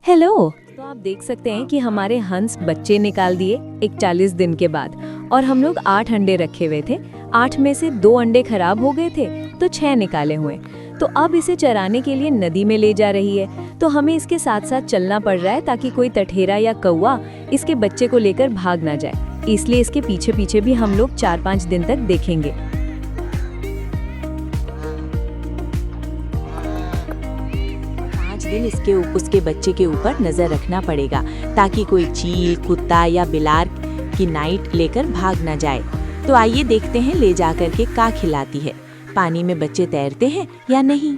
Hello. तो आप देख सकते हैं कि हमारे हंस बच्चे निकाल दिए 41 दिन के बाद। और हम लोग 8 अंडे रखे हुए थे। 8 में से 2 अंडे खराब हो गए थे तो 6 निकाले हुए। तो अब इसे चराने के लिए नदी में ले जा रही है। तो हमें इसके साथ साथ चलना पड़ रहा है ताकि कोई टठेरा या कौवा इसके बच्चे को लेकर भाग ना जाए। इसलिए इसके पीछे पीछे भी हम लोग 4-5 दिन तक देखेंगे। 5 दिन उसके बच्चे के ऊपर नजर रखना पड़ेगा ताकि कोई चील, कुत्ता या बिलार की नाइट लेकर भाग ना जाए। तो आइए देखते हैं ले जाकर के क्या खिलाती है। पानी में बच्चे तैरते हैं या नहीं।